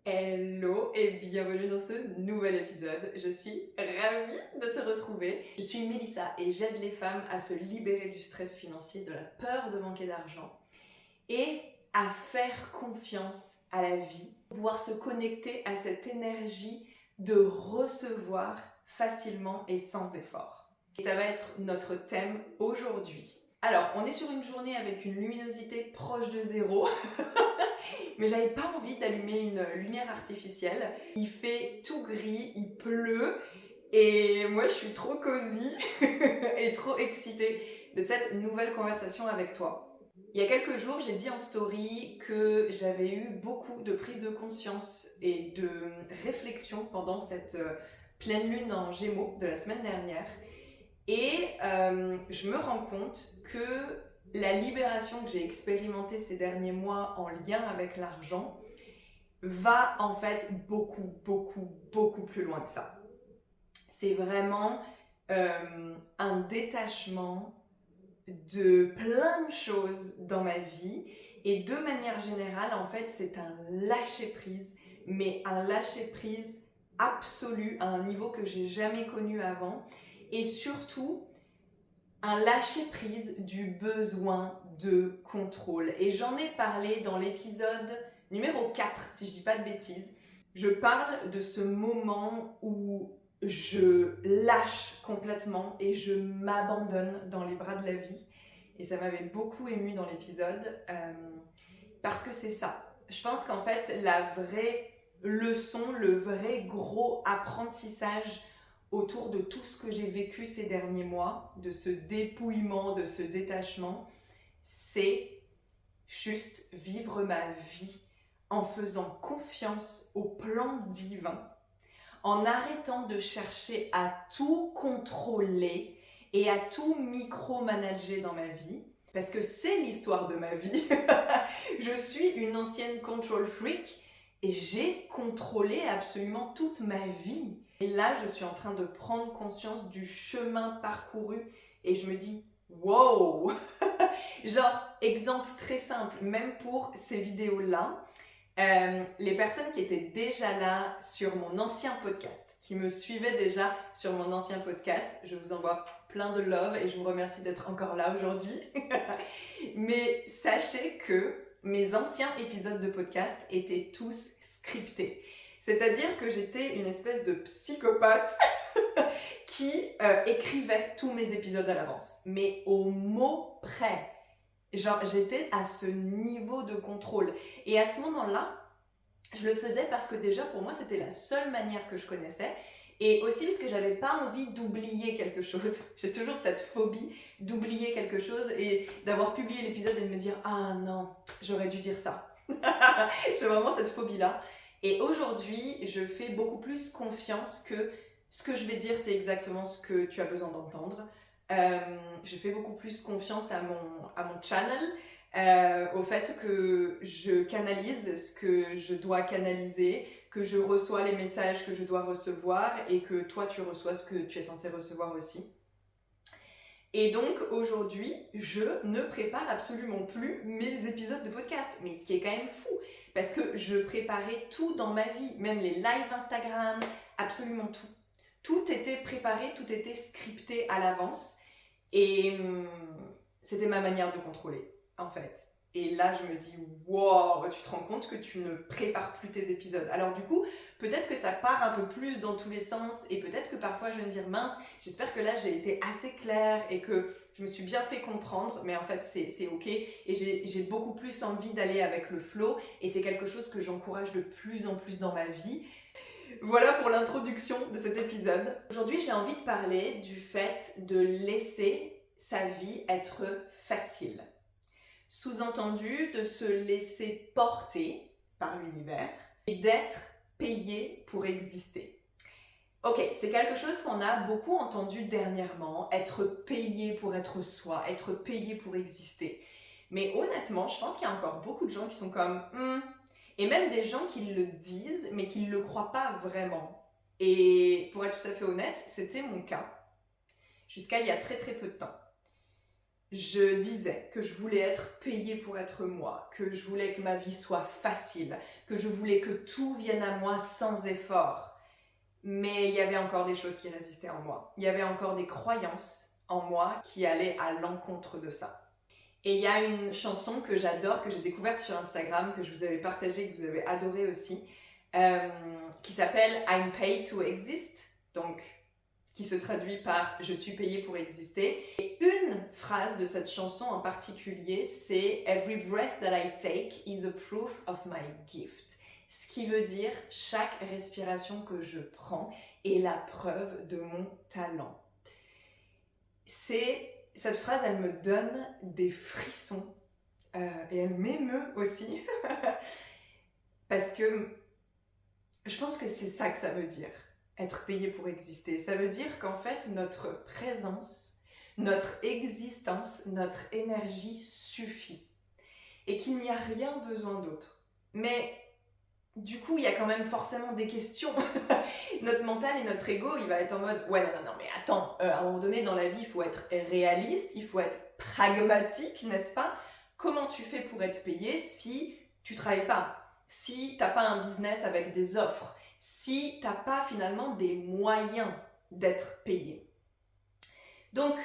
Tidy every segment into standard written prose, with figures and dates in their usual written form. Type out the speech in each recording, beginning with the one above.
Hello et bienvenue dans ce nouvel épisode. Je suis ravie de te retrouver. Je suis Mélissa et j'aide les femmes à se libérer du stress financier, de la peur de manquer d'argent et à faire confiance à la vie, pouvoir se connecter à cette énergie de recevoir facilement et sans effort. Et ça va être notre thème aujourd'hui. Alors, on est sur une journée avec une luminosité proche de zéro. Mais j'avais pas envie d'allumer une lumière artificielle. Il fait tout gris, il pleut, et moi je suis trop cosy et trop excitée de cette nouvelle conversation avec toi. Il y a quelques jours, j'ai dit en story que j'avais eu beaucoup de prise de conscience et de réflexion pendant cette pleine lune en Gémeaux de la semaine dernière. Et je me rends compte que la libération que j'ai expérimentée ces derniers mois en lien avec l'argent va en fait beaucoup plus loin que ça. C'est vraiment un détachement de plein de choses dans ma vie et de manière générale, en fait, c'est un lâcher-prise, mais un lâcher-prise absolu à un niveau que j'ai jamais connu avant et surtout un lâcher-prise du besoin de contrôle. Et j'en ai parlé dans l'épisode numéro 4, si je dis pas de bêtises. Je parle de ce moment où je lâche complètement et je m'abandonne dans les bras de la vie. Et ça m'avait beaucoup émue dans l'épisode parce que c'est ça. Je pense qu'en fait, la vraie leçon, le vrai gros apprentissage autour de tout ce que j'ai vécu ces derniers mois, de ce dépouillement, de ce détachement, c'est juste vivre ma vie en faisant confiance au plan divin, en arrêtant de chercher à tout contrôler et à tout micromanager dans ma vie, parce que c'est l'histoire de ma vie. Je suis une ancienne control freak et j'ai contrôlé absolument toute ma vie. Et là, je suis en train de prendre conscience du chemin parcouru et je me dis, wow! Genre, exemple très simple, même pour ces vidéos-là, les personnes qui étaient déjà là sur mon ancien podcast, qui me suivaient déjà sur mon ancien podcast, je vous envoie plein de love et je vous remercie d'être encore là aujourd'hui. Mais sachez que mes anciens épisodes de podcast étaient tous scriptés. C'est-à-dire que j'étais une espèce de psychopathe qui écrivait tous mes épisodes à l'avance, mais au mot près. Genre, j'étais à ce niveau de contrôle. Et à ce moment-là, je le faisais parce que déjà, pour moi, c'était la seule manière que je connaissais. Et aussi parce que j'avais pas envie d'oublier quelque chose. J'ai toujours cette phobie d'oublier quelque chose et d'avoir publié l'épisode et de me dire « Ah non, j'aurais dû dire ça ». J'ai vraiment cette phobie-là. Et aujourd'hui, je fais beaucoup plus confiance que ce que je vais dire, c'est exactement ce que tu as besoin d'entendre. Je fais beaucoup plus confiance à mon channel, au fait que je canalise ce que je dois canaliser, que je reçois les messages que je dois recevoir et que toi tu reçois ce que tu es censé recevoir aussi. Et donc aujourd'hui, je ne prépare absolument plus mes épisodes de podcast, mais ce qui est quand même fou, parce que je préparais tout dans ma vie, même les lives Instagram, absolument tout. Tout était préparé, tout était scripté à l'avance. Et c'était ma manière de contrôler, en fait. Et là, je me dis, wow, tu te rends compte que tu ne prépares plus tes épisodes. Alors du coup, peut-être que ça part un peu plus dans tous les sens et peut-être que parfois je vais me dire, mince, j'espère que là j'ai été assez claire et que je me suis bien fait comprendre, mais en fait c'est ok. Et j'ai beaucoup plus envie d'aller avec le flow et c'est quelque chose que j'encourage de plus en plus dans ma vie. Voilà pour l'introduction de cet épisode. Aujourd'hui, j'ai envie de parler du fait de laisser sa vie être facile. Sous-entendu, de se laisser porter par l'univers et d'être payé pour exister. Ok, c'est quelque chose qu'on a beaucoup entendu dernièrement, être payé pour être soi, être payé pour exister. Mais honnêtement, je pense qu'il y a encore beaucoup de gens qui sont comme et même des gens qui le disent, mais qui ne le croient pas vraiment. Et pour être tout à fait honnête, c'était mon cas, jusqu'à il y a très peu de temps. je disais que je voulais être payée pour être moi, que je voulais que ma vie soit facile, que je voulais que tout vienne à moi sans effort. Mais il y avait encore des choses qui résistaient en moi. Il y avait encore des croyances en moi qui allaient à l'encontre de ça. Et il y a une chanson que j'adore, que j'ai découverte sur Instagram, que je vous avais partagée, que vous avez adoré aussi, qui s'appelle I'm paid to exist, donc qui se traduit par je suis payé pour exister. Et une phrase de cette chanson en particulier, c'est Every breath that I take is a proof of my gift. Ce qui veut dire chaque respiration que je prends est la preuve de mon talent. Cette phrase, elle me donne des frissons et elle m'émeut aussi parce que je pense que c'est ça que ça veut dire, être payé pour exister. Ça veut dire qu'en fait, notre présence, notre existence, notre énergie suffit et qu'il n'y a rien besoin d'autre. Mais du coup, il y a quand même forcément des questions. Notre mental et notre ego, il va être en mode « Ouais, non, mais attends, à un moment donné dans la vie, il faut être réaliste, il faut être pragmatique, n'est-ce pas? Comment tu fais pour être payé si tu travailles pas? Si t'as pas un business avec des offres? Si t'as pas finalement des moyens d'être payé? » Donc,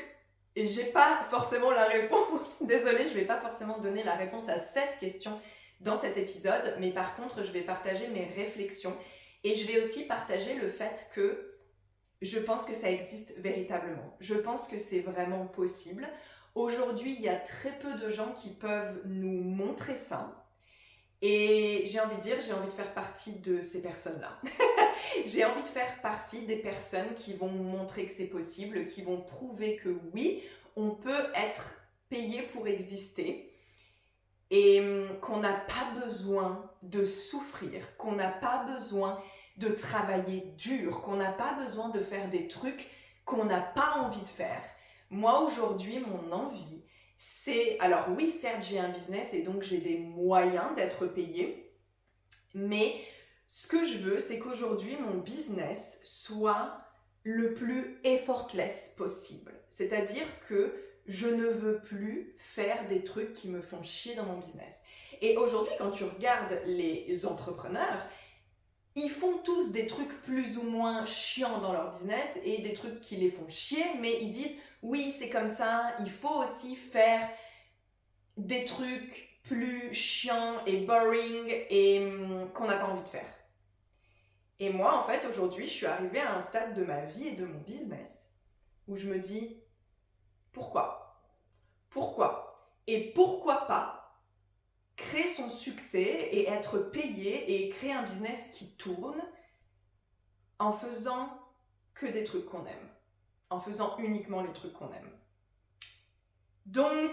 j'ai pas forcément la réponse. Désolée, je vais pas forcément donner la réponse à cette question dans cet épisode, mais par contre, je vais partager mes réflexions et je vais aussi partager le fait que je pense que ça existe véritablement. Je pense que c'est vraiment possible. Aujourd'hui, il y a très peu de gens qui peuvent nous montrer ça. Et j'ai envie de faire partie de ces personnes-là. J'ai envie de faire partie des personnes qui vont montrer que c'est possible, qui vont prouver que oui, on peut être payé pour exister et qu'on n'a pas besoin de souffrir, qu'on n'a pas besoin de travailler dur, qu'on n'a pas besoin de faire des trucs qu'on n'a pas envie de faire. Moi, aujourd'hui, mon envie, c'est... Alors oui, certes, j'ai un business et donc j'ai des moyens d'être payée, mais ce que je veux, c'est qu'aujourd'hui, mon business soit le plus effortless possible. C'est-à-dire que je ne veux plus faire des trucs qui me font chier dans mon business. Et aujourd'hui, quand tu regardes les entrepreneurs, ils font tous des trucs plus ou moins chiants dans leur business et des trucs qui les font chier, mais ils disent « Oui, c'est comme ça, il faut aussi faire des trucs plus chiants et boring et qu'on n'a pas envie de faire. » Et moi, en fait, aujourd'hui, je suis arrivée à un stade de ma vie et de mon business où je me dis « Pourquoi ? Pourquoi ? Et pourquoi pas créer son succès et être payé et créer un business qui tourne en faisant que des trucs qu'on aime, en faisant uniquement les trucs qu'on aime. » Donc,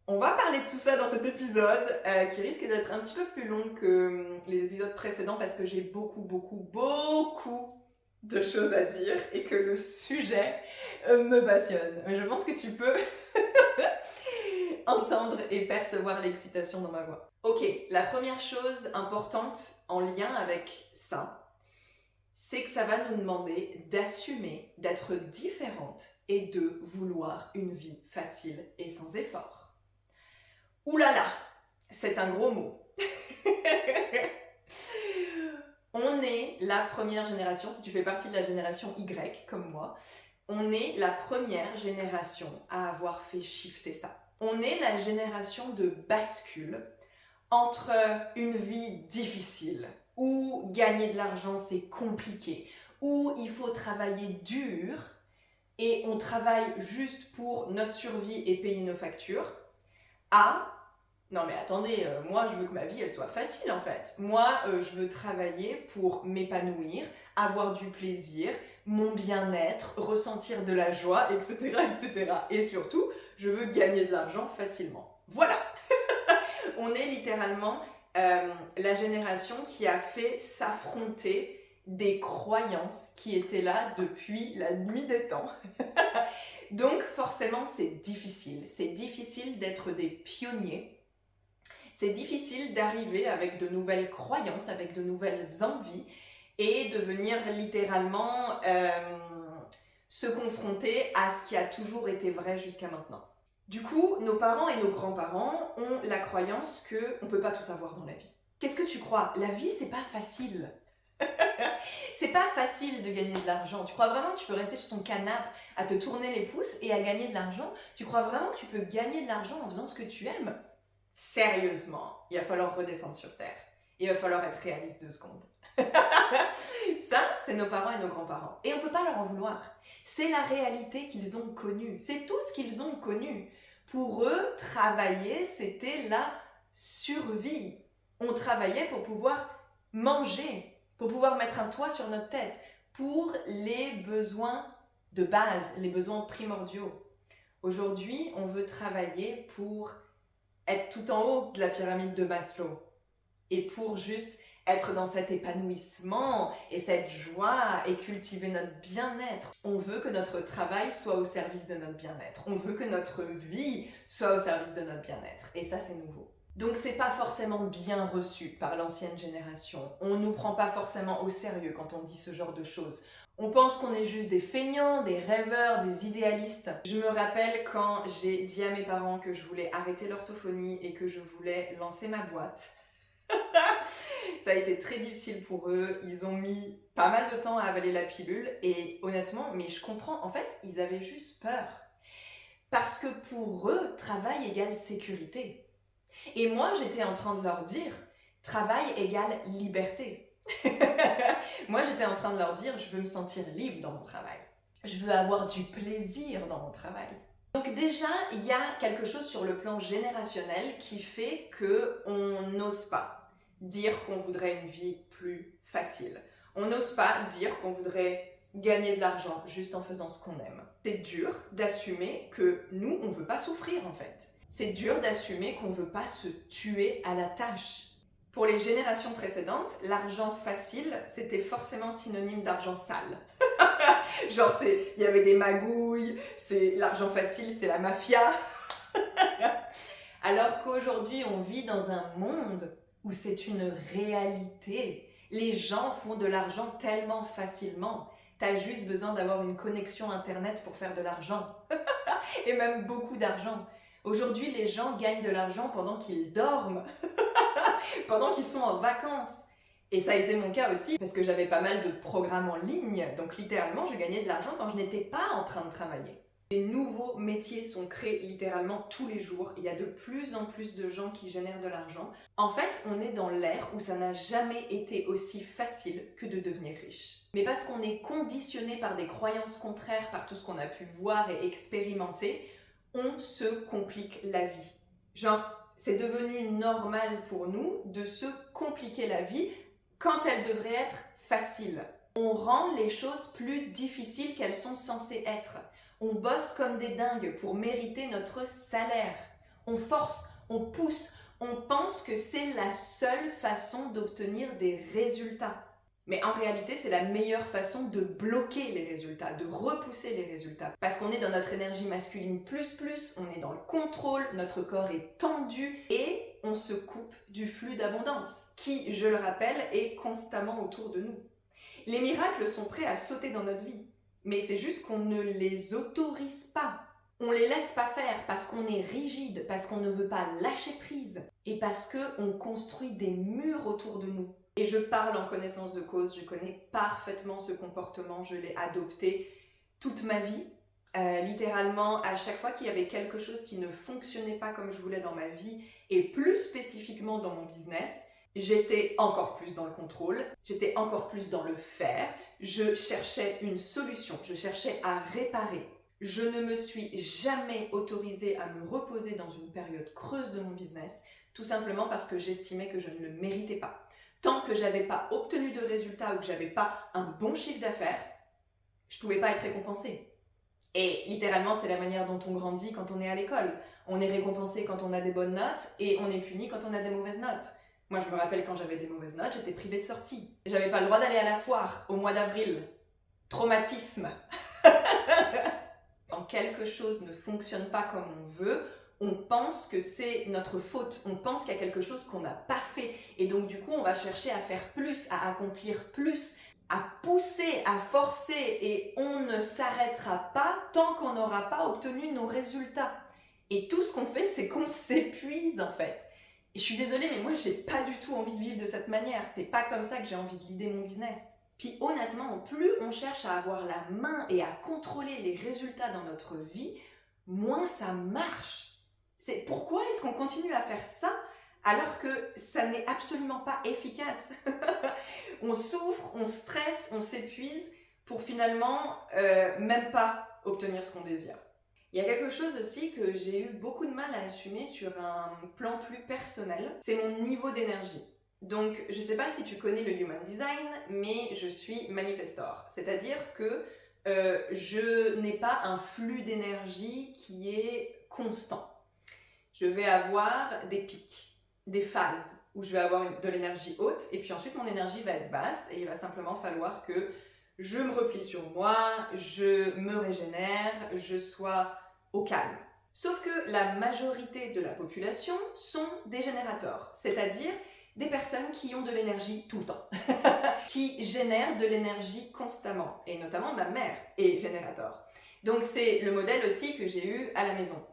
on va parler de tout ça dans cet épisode qui risque d'être un petit peu plus long que les épisodes précédents parce que j'ai beaucoup de choses à dire et que le sujet me passionne. Mais je pense que tu peux entendre et percevoir l'excitation dans ma voix. Ok, la première chose importante en lien avec ça, c'est que ça va nous demander d'assumer d'être différente et de vouloir une vie facile et sans effort. Ouh là là, c'est un gros mot. On est la première génération, si tu fais partie de la génération Y comme moi, on est la première génération à avoir fait shifter ça. On est la génération de bascule entre une vie difficile, où gagner de l'argent c'est compliqué, où il faut travailler dur et on travaille juste pour notre survie et payer nos factures, à non mais attendez, moi je veux que ma vie elle soit facile en fait. Moi je veux travailler pour m'épanouir, avoir du plaisir, mon bien-être, ressentir de la joie, etc. etc. Et surtout, je veux gagner de l'argent facilement. Voilà. On est littéralement la génération qui a fait s'affronter des croyances qui étaient là depuis la nuit des temps. Donc forcément c'est difficile d'être des pionniers. C'est difficile d'arriver avec de nouvelles croyances, avec de nouvelles envies et de venir littéralement se confronter à ce qui a toujours été vrai jusqu'à maintenant. Du coup, nos parents et nos grands-parents ont la croyance qu'on ne peut pas tout avoir dans la vie. Qu'est-ce que tu crois? La vie, c'est pas facile. C'est pas facile de gagner de l'argent. Tu crois vraiment que tu peux rester sur ton canapé à te tourner les pouces et à gagner de l'argent? Tu crois vraiment que tu peux gagner de l'argent en faisant ce que tu aimes? Sérieusement, il va falloir redescendre sur Terre. Il va falloir être réaliste 2 secondes. Ça, c'est nos parents et nos grands-parents. Et on ne peut pas leur en vouloir. C'est la réalité qu'ils ont connue. C'est tout ce qu'ils ont connu. Pour eux, travailler, c'était la survie. On travaillait pour pouvoir manger, pour pouvoir mettre un toit sur notre tête, pour les besoins de base, les besoins primordiaux. Aujourd'hui, on veut travailler pour être tout en haut de la pyramide de Maslow et pour juste être dans cet épanouissement et cette joie et cultiver notre bien-être. On veut que notre travail soit au service de notre bien-être. On veut que notre vie soit au service de notre bien-être. Et ça, c'est nouveau. Donc c'est pas forcément bien reçu par l'ancienne génération. On nous prend pas forcément au sérieux quand on dit ce genre de choses. On pense qu'on est juste des feignants, des rêveurs, des idéalistes. Je me rappelle quand j'ai dit à mes parents que je voulais arrêter l'orthophonie et que je voulais lancer ma boîte. Ça a été très difficile pour eux, ils ont mis pas mal de temps à avaler la pilule et honnêtement, mais je comprends, en fait, ils avaient juste peur. Parce que pour eux, travail égale sécurité. Et moi, j'étais en train de leur dire, travail égale liberté. Moi, j'étais en train de leur dire, je veux me sentir libre dans mon travail. Je veux avoir du plaisir dans mon travail. Donc déjà, il y a quelque chose sur le plan générationnel qui fait qu'on n'ose pas dire qu'on voudrait une vie plus facile. On n'ose pas dire qu'on voudrait gagner de l'argent juste en faisant ce qu'on aime. C'est dur d'assumer que nous, on veut pas souffrir en fait. C'est dur d'assumer qu'on veut pas se tuer à la tâche. Pour les générations précédentes, l'argent facile, c'était forcément synonyme d'argent sale. Genre, il y avait des magouilles, l'argent facile, c'est la mafia. Alors qu'aujourd'hui, on vit dans un monde où c'est une réalité. Les gens font de l'argent tellement facilement. T'as juste besoin d'avoir une connexion internet pour faire de l'argent. Et même beaucoup d'argent. Aujourd'hui, les gens gagnent de l'argent pendant qu'ils dorment, pendant qu'ils sont en vacances. Et ça a été mon cas aussi, parce que j'avais pas mal de programmes en ligne. Donc littéralement, je gagnais de l'argent quand je n'étais pas en train de travailler. Des nouveaux métiers sont créés littéralement tous les jours. Il y a de plus en plus de gens qui génèrent de l'argent. En fait, on est dans l'ère où ça n'a jamais été aussi facile que de devenir riche. Mais parce qu'on est conditionné par des croyances contraires, par tout ce qu'on a pu voir et expérimenter, on se complique la vie. Genre, c'est devenu normal pour nous de se compliquer la vie quand elle devrait être facile. On rend les choses plus difficiles qu'elles sont censées être. On bosse comme des dingues pour mériter notre salaire. On force, on pousse, on pense que c'est la seule façon d'obtenir des résultats. Mais en réalité, c'est la meilleure façon de bloquer les résultats, de repousser les résultats. Parce qu'on est dans notre énergie masculine plus, on est dans le contrôle, notre corps est tendu et on se coupe du flux d'abondance, qui, je le rappelle, est constamment autour de nous. Les miracles sont prêts à sauter dans notre vie, mais c'est juste qu'on ne les autorise pas. On les laisse pas faire parce qu'on est rigide, parce qu'on ne veut pas lâcher prise et parce qu'on construit des murs autour de nous. Et je parle en connaissance de cause, je connais parfaitement ce comportement, je l'ai adopté toute ma vie. Littéralement, à chaque fois qu'il y avait quelque chose qui ne fonctionnait pas comme je voulais dans ma vie, et plus spécifiquement dans mon business, j'étais encore plus dans le contrôle, j'étais encore plus dans le faire, je cherchais une solution, je cherchais à réparer. Je ne me suis jamais autorisée à me reposer dans une période creuse de mon business, tout simplement parce que j'estimais que je ne le méritais pas. Tant que j'avais pas obtenu de résultats ou que j'avais pas un bon chiffre d'affaires, je pouvais pas être récompensée. Et littéralement, c'est la manière dont on grandit quand on est à l'école. On est récompensé quand on a des bonnes notes et on est puni quand on a des mauvaises notes. Moi, je me rappelle quand j'avais des mauvaises notes, j'étais privée de sortie. J'avais pas le droit d'aller à la foire au mois d'avril. Traumatisme. Quand quelque chose ne fonctionne pas comme on veut, on pense que c'est notre faute, on pense qu'il y a quelque chose qu'on n'a pas fait et donc du coup on va chercher à faire plus, à accomplir plus, à pousser, à forcer et on ne s'arrêtera pas tant qu'on n'aura pas obtenu nos résultats. Et tout ce qu'on fait, c'est qu'on s'épuise en fait. Et je suis désolée, mais moi j'ai pas du tout envie de vivre de cette manière. C'est pas comme ça que j'ai envie de leader mon business. Puis honnêtement, plus on cherche à avoir la main et à contrôler les résultats dans notre vie, moins ça marche. C'est pourquoi est-ce qu'on continue à faire ça alors que ça n'est absolument pas efficace. On souffre, on stresse, on s'épuise pour finalement même pas obtenir ce qu'on désire. Il y a quelque chose aussi que j'ai eu beaucoup de mal à assumer sur un plan plus personnel, c'est mon niveau d'énergie. Donc, je ne sais pas si tu connais le Human Design, mais je suis manifestor. C'est-à-dire que je n'ai pas un flux d'énergie qui est constant. Je vais avoir des pics, des phases où je vais avoir de l'énergie haute, et puis ensuite mon énergie va être basse, et il va simplement falloir que je me replie sur moi, je me régénère, je sois au calme. Sauf que la majorité de la population sont des générateurs, c'est-à-dire des personnes qui ont de l'énergie tout le temps, qui génèrent de l'énergie constamment, et notamment ma mère est générateur. Donc c'est le modèle aussi que j'ai eu à la maison.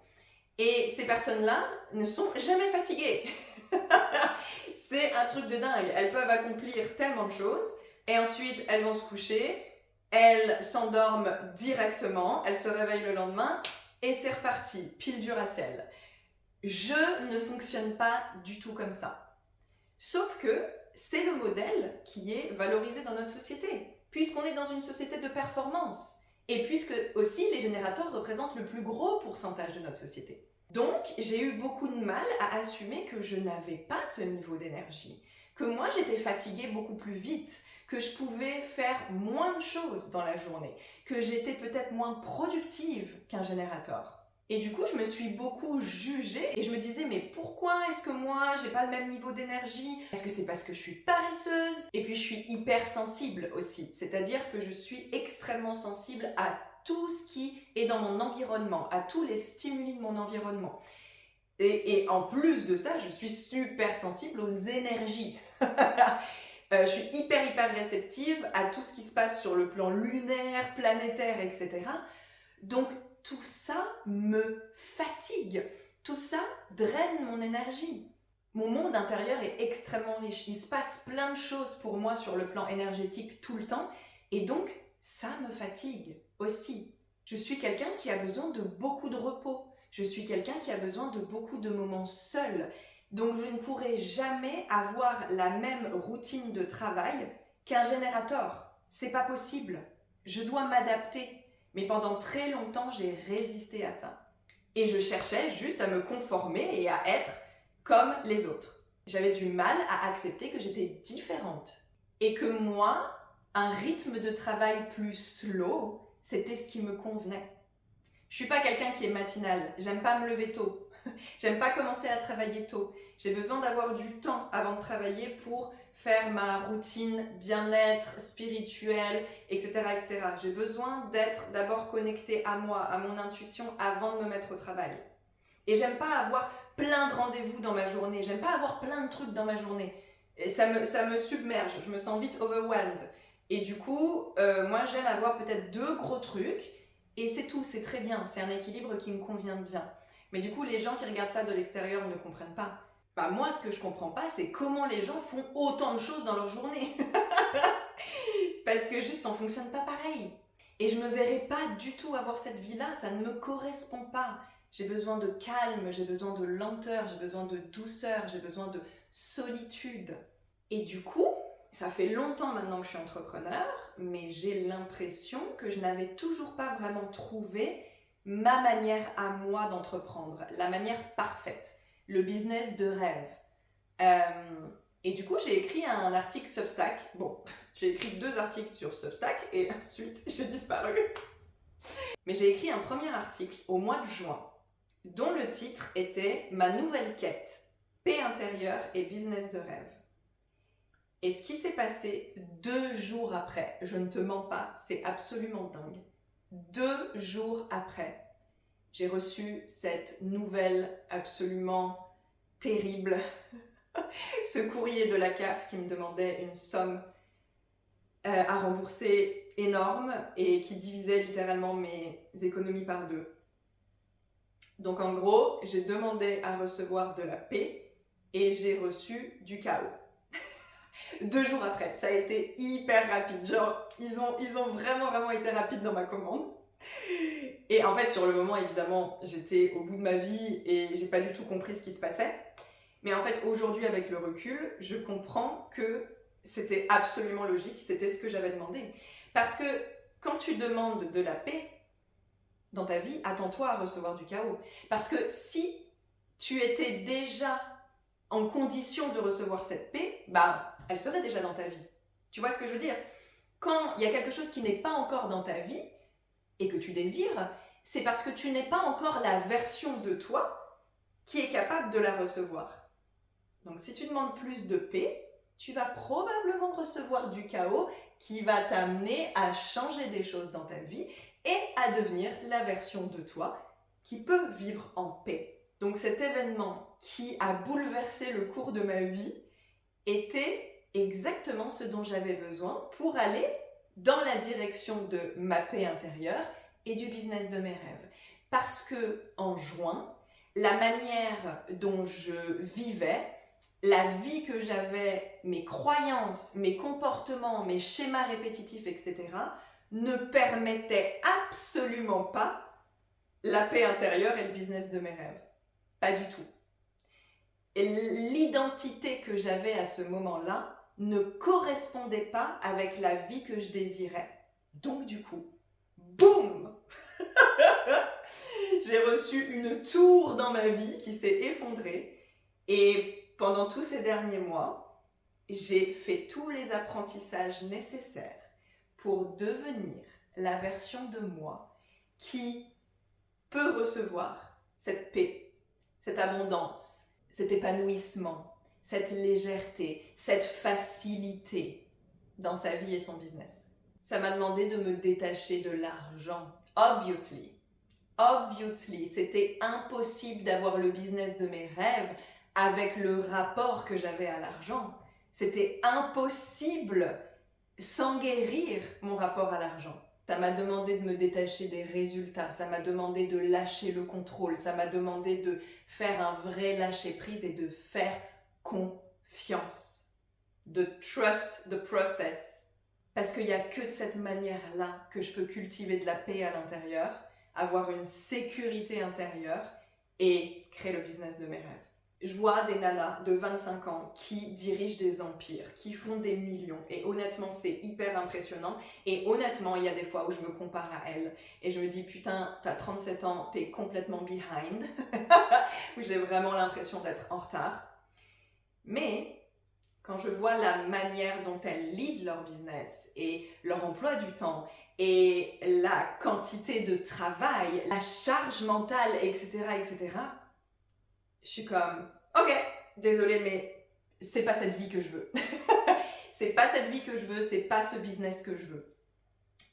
Et ces personnes-là ne sont jamais fatiguées. C'est un truc de dingue. Elles peuvent accomplir tellement de choses, et ensuite elles vont se coucher, elles s'endorment directement, elles se réveillent le lendemain, et c'est reparti, pile Duracell. Je ne fonctionne pas du tout comme ça. Sauf que c'est le modèle qui est valorisé dans notre société, puisqu'on est dans une société de performance, et puisque aussi les générateurs représentent le plus gros pourcentage de notre société. Donc j'ai eu beaucoup de mal à assumer que je n'avais pas ce niveau d'énergie, que moi j'étais fatiguée beaucoup plus vite, que je pouvais faire moins de choses dans la journée, que j'étais peut-être moins productive qu'un générateur. Et du coup, je me suis beaucoup jugée et je me disais, mais pourquoi est-ce que moi, j'ai pas le même niveau d'énergie? Est-ce que c'est parce que je suis paresseuse? Et puis, je suis hypersensible aussi. C'est-à-dire que je suis extrêmement sensible à tout ce qui est dans mon environnement, à tous les stimuli de mon environnement. Et en plus de ça, je suis super sensible aux énergies. Je suis hyper réceptive à tout ce qui se passe sur le plan lunaire, planétaire, etc. Donc, tout ça me fatigue, tout ça draine mon énergie. Mon monde intérieur est extrêmement riche, il se passe plein de choses pour moi sur le plan énergétique tout le temps, et donc ça me fatigue aussi. Je suis quelqu'un qui a besoin de beaucoup de repos, je suis quelqu'un qui a besoin de beaucoup de moments seuls, donc je ne pourrai jamais avoir la même routine de travail qu'un générateur. C'est pas possible, je dois m'adapter. Mais pendant très longtemps, j'ai résisté à ça. Et je cherchais juste à me conformer et à être comme les autres. J'avais du mal à accepter que j'étais différente. Et que moi, un rythme de travail plus slow, c'était ce qui me convenait. Je suis pas quelqu'un qui est matinal. J'aime pas me lever tôt. J'aime pas commencer à travailler tôt. J'ai besoin d'avoir du temps avant de travailler pour faire ma routine bien-être spirituel, etc., etc. J'ai besoin d'être d'abord connectée à moi, à mon intuition avant de me mettre au travail. Et j'aime pas avoir plein de rendez-vous dans ma journée. J'aime pas avoir plein de trucs dans ma journée. Et ça me submerge. Je me sens vite overwhelmed. Et du coup, moi j'aime avoir peut-être 2 gros trucs. Et c'est tout, c'est très bien. C'est un équilibre qui me convient bien. Mais du coup, les gens qui regardent ça de l'extérieur ne comprennent pas. Bah moi, ce que je comprends pas, c'est comment les gens font autant de choses dans leur journée. Parce que juste, on fonctionne pas pareil. Et je me verrais pas du tout avoir cette vie-là, ça ne me correspond pas. J'ai besoin de calme, j'ai besoin de lenteur, j'ai besoin de douceur, j'ai besoin de solitude. Et du coup, ça fait longtemps maintenant que je suis entrepreneur, mais j'ai l'impression que je n'avais toujours pas vraiment trouvé ma manière à moi d'entreprendre, la manière parfaite, le business de rêve. Et du coup, j'ai écrit un article Substack. Bon, j'ai écrit 2 articles sur Substack et ensuite j'ai disparu. Mais j'ai écrit un premier article au mois de juin dont le titre était Ma nouvelle quête, paix intérieure et business de rêve. Et ce qui s'est passé 2 jours après, je ne te mens pas, c'est absolument dingue. 2 jours après, j'ai reçu cette nouvelle absolument terrible, ce courrier de la CAF qui me demandait une somme à rembourser énorme et qui divisait littéralement mes économies par 2. Donc en gros, j'ai demandé à recevoir de la paix et j'ai reçu du chaos. 2 jours après, ça a été hyper rapide. Genre, ils ont vraiment été rapides dans ma commande. Et en fait, sur le moment, évidemment, j'étais au bout de ma vie et j'ai pas du tout compris ce qui se passait. Mais en fait, aujourd'hui, avec le recul, je comprends que c'était absolument logique, c'était ce que j'avais demandé. Parce que quand tu demandes de la paix dans ta vie, attends-toi à recevoir du chaos. Parce que si tu étais déjà en condition de recevoir cette paix, bah, elle serait déjà dans ta vie. Tu vois ce que je veux dire? Quand il y a quelque chose qui n'est pas encore dans ta vie et que tu désires, c'est parce que tu n'es pas encore la version de toi qui est capable de la recevoir. Donc si tu demandes plus de paix, tu vas probablement recevoir du chaos qui va t'amener à changer des choses dans ta vie et à devenir la version de toi qui peut vivre en paix. Donc cet événement qui a bouleversé le cours de ma vie était exactement ce dont j'avais besoin pour aller dans la direction de ma paix intérieure et du business de mes rêves. Parce que en juin, la manière dont je vivais, la vie que j'avais, mes croyances, mes comportements, mes schémas répétitifs, etc., ne permettaient absolument pas la paix intérieure et le business de mes rêves. Pas du tout. Et l'identité que j'avais à ce moment-là ne correspondait pas avec la vie que je désirais. Donc du coup, boum J'ai reçu une tour dans ma vie qui s'est effondrée. Et pendant tous ces derniers mois, j'ai fait tous les apprentissages nécessaires pour devenir la version de moi qui peut recevoir cette paix, cette abondance, cet épanouissement, cette légèreté, cette facilité dans sa vie et son business. Ça m'a demandé de me détacher de l'argent. Obviously, c'était impossible d'avoir le business de mes rêves avec le rapport que j'avais à l'argent. C'était impossible sans guérir mon rapport à l'argent. Ça m'a demandé de me détacher des résultats, ça m'a demandé de lâcher le contrôle, ça m'a demandé de faire un vrai lâcher-prise et de faire confiance, de trust the process. Parce qu'il n'y a que de cette manière-là que je peux cultiver de la paix à l'intérieur, avoir une sécurité intérieure et créer le business de mes rêves. Je vois des nanas de 25 ans qui dirigent des empires, qui font des millions. Et honnêtement, c'est hyper impressionnant. Et honnêtement, il y a des fois où je me compare à elles. Et je me dis, putain, t'as 37 ans, t'es complètement behind. Où j'ai vraiment l'impression d'être en retard. Mais quand je vois la manière dont elles lead leur business et leur emploi du temps et la quantité de travail, la charge mentale, etc., je suis comme, ok, désolée, mais c'est pas cette vie que je veux. C'est pas cette vie que je veux, c'est pas ce business que je veux.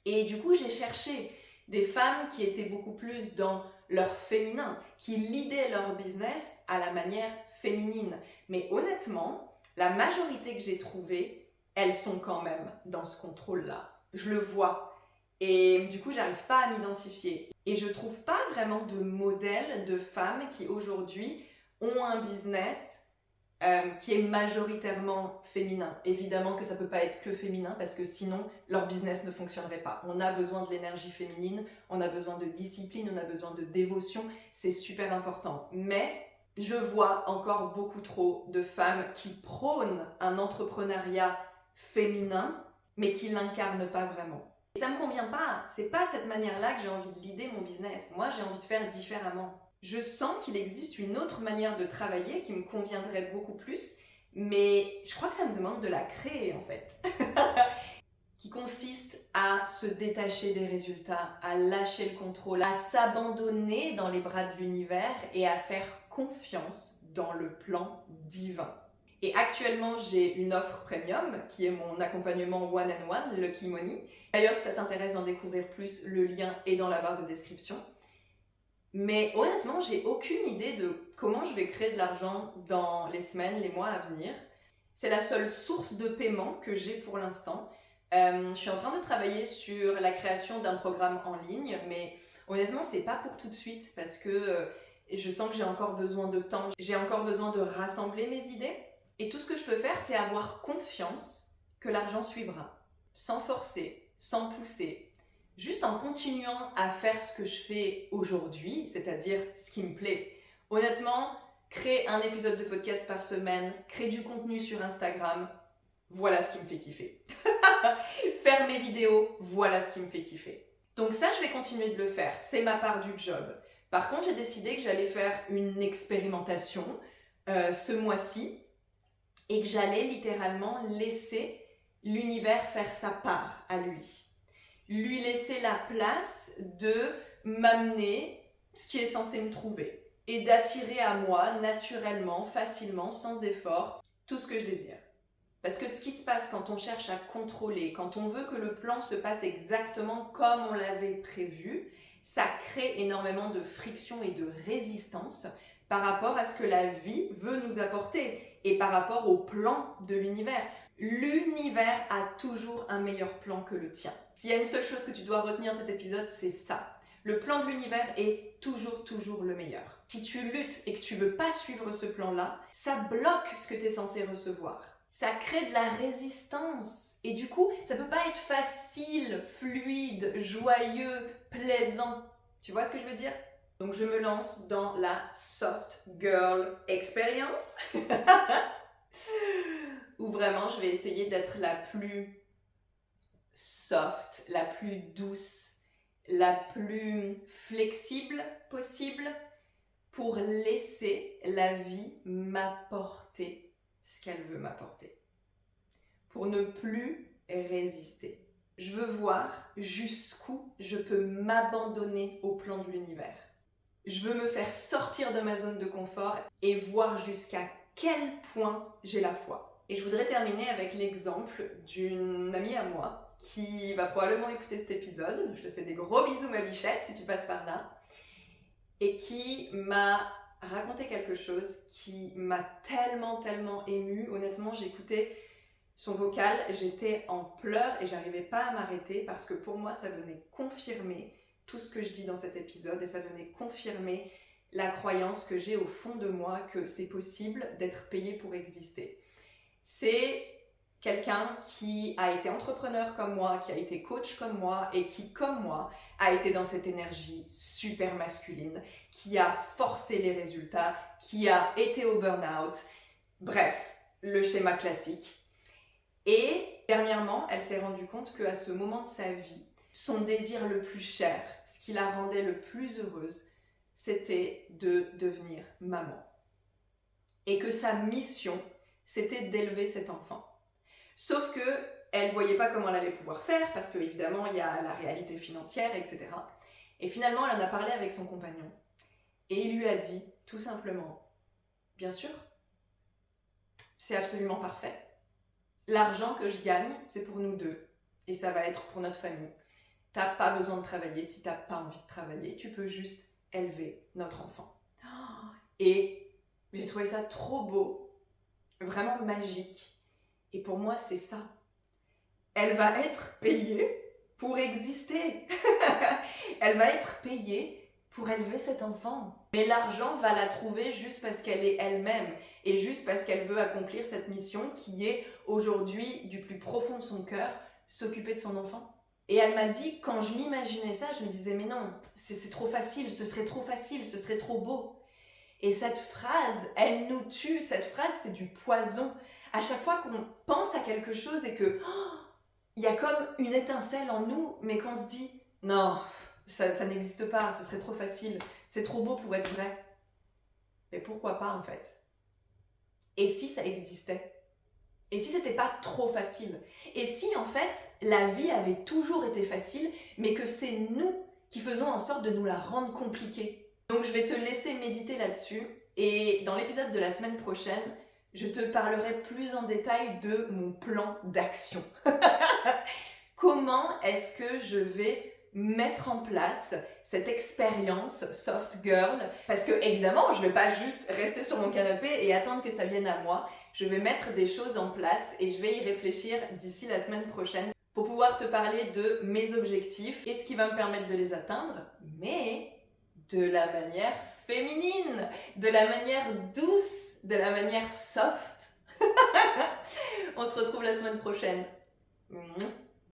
Et du coup, j'ai cherché des femmes qui étaient beaucoup plus dans leur féminin, qui leadaient leur business à la manière féminine. Mais honnêtement, la majorité que j'ai trouvée, elles sont quand même dans ce contrôle-là. Je le vois. Et du coup, j'arrive pas à m'identifier. Et je trouve pas vraiment de modèle de femmes qui aujourd'hui ont un business qui est majoritairement féminin. Évidemment que ça peut pas être que féminin parce que sinon leur business ne fonctionnerait pas. On a besoin de l'énergie féminine, on a besoin de discipline, on a besoin de dévotion, c'est super important. Mais je vois encore beaucoup trop de femmes qui prônent un entrepreneuriat féminin mais qui l'incarnent pas vraiment. Et ça me convient pas, c'est pas de cette manière-là que j'ai envie de leader mon business. Moi, j'ai envie de faire différemment. Je sens qu'il existe une autre manière de travailler qui me conviendrait beaucoup plus, mais je crois que ça me demande de la créer en fait. Qui consiste à se détacher des résultats, à lâcher le contrôle, à s'abandonner dans les bras de l'univers et à faire confiance dans le plan divin. Et actuellement, j'ai une offre premium qui est mon accompagnement one-on-one, Lucky Money. D'ailleurs, si ça t'intéresse d'en découvrir plus, le lien est dans la barre de description. Mais honnêtement, j'ai aucune idée de comment je vais créer de l'argent dans les semaines, les mois à venir. C'est la seule source de paiement que j'ai pour l'instant. Je suis en train de travailler sur la création d'un programme en ligne, mais honnêtement, c'est pas pour tout de suite parce que et je sens que j'ai encore besoin de temps, j'ai encore besoin de rassembler mes idées. Et tout ce que je peux faire, c'est avoir confiance que l'argent suivra, sans forcer, sans pousser, juste en continuant à faire ce que je fais aujourd'hui, c'est-à-dire ce qui me plaît. Honnêtement, créer un épisode de podcast par semaine, créer du contenu sur Instagram, voilà ce qui me fait kiffer. Faire mes vidéos, voilà ce qui me fait kiffer. Donc ça, je vais continuer de le faire, c'est ma part du job. Par contre, j'ai décidé que j'allais faire une expérimentation ce mois-ci et que j'allais littéralement laisser l'univers faire sa part à lui. Lui laisser la place de m'amener ce qui est censé me trouver et d'attirer à moi naturellement, facilement, sans effort, tout ce que je désire. Parce que ce qui se passe quand on cherche à contrôler, quand on veut que le plan se passe exactement comme on l'avait prévu, ça crée énormément de friction et de résistance par rapport à ce que la vie veut nous apporter et par rapport au plan de l'univers. L'univers a toujours un meilleur plan que le tien. S'il y a une seule chose que tu dois retenir de cet épisode, c'est ça. Le plan de l'univers est toujours le meilleur. Si tu luttes et que tu veux pas suivre ce plan-là, ça bloque ce que tu es censé recevoir. Ça crée de la résistance. Et du coup, ça peut pas être facile, fluide, joyeux, plaisant. Tu vois ce que je veux dire? Donc je me lance dans la Soft Girl Experience. Où vraiment je vais essayer d'être la plus soft, la plus douce, la plus flexible possible pour laisser la vie m'apporter ce qu'elle veut m'apporter. Pour ne plus résister. Je veux voir jusqu'où je peux m'abandonner au plan de l'univers. Je veux me faire sortir de ma zone de confort et voir jusqu'à quel point j'ai la foi. Et je voudrais terminer avec l'exemple d'une amie à moi qui va probablement écouter cet épisode. Je te fais des gros bisous ma bichette si tu passes par là. Et qui m'a raconté quelque chose qui m'a tellement émue. Honnêtement, j'écoutais son vocal, j'étais en pleurs et j'arrivais pas à m'arrêter parce que pour moi, ça venait confirmer tout ce que je dis dans cet épisode et ça venait confirmer la croyance que j'ai au fond de moi que c'est possible d'être payé pour exister. C'est quelqu'un qui a été entrepreneur comme moi, qui a été coach comme moi et qui, comme moi, a été dans cette énergie super masculine, qui a forcé les résultats, qui a été au burn-out. Bref, le schéma classique. Et dernièrement, elle s'est rendue compte qu'à ce moment de sa vie, son désir le plus cher, ce qui la rendait le plus heureuse, c'était de devenir maman. Et que sa mission, c'était d'élever cet enfant. Sauf que elle ne voyait pas comment elle allait pouvoir faire, parce qu'évidemment, il y a la réalité financière, etc. Et finalement, elle en a parlé avec son compagnon. Et il lui a dit, tout simplement, bien sûr, c'est absolument parfait. L'argent que je gagne, c'est pour nous deux. Et ça va être pour notre famille. T'as pas besoin de travailler si t'as pas envie de travailler. Tu peux juste élever notre enfant. Et j'ai trouvé ça trop beau, vraiment magique. Et pour moi, c'est ça. Elle va être payée pour exister. Elle va être payée pour élever cet enfant. Mais l'argent va la trouver juste parce qu'elle est elle-même et juste parce qu'elle veut accomplir cette mission qui est aujourd'hui, du plus profond de son cœur, s'occuper de son enfant. Et elle m'a dit, quand je m'imaginais ça, je me disais, mais non, c'est trop facile, ce serait trop facile, ce serait trop beau. Et cette phrase, elle nous tue. Cette phrase, c'est du poison. À chaque fois qu'on pense à quelque chose et que il y a comme une étincelle en nous, mais qu'on se dit non, ça n'existe pas, ce serait trop facile, c'est trop beau pour être vrai. Mais pourquoi pas en fait? Et si ça existait? Et si c'était pas trop facile? Et si en fait la vie avait toujours été facile, mais que c'est nous qui faisons en sorte de nous la rendre compliquée? Donc je vais te laisser méditer là-dessus et dans l'épisode de la semaine prochaine, je te parlerai plus en détail de mon plan d'action. Comment est-ce que je vais mettre en place cette expérience soft girl? Parce que évidemment, je ne vais pas juste rester sur mon canapé et attendre que ça vienne à moi. Je vais mettre des choses en place et je vais y réfléchir d'ici la semaine prochaine pour pouvoir te parler de mes objectifs et ce qui va me permettre de les atteindre, mais de la manière féminine, de la manière douce, de la manière soft. On se retrouve la semaine prochaine. Mouah.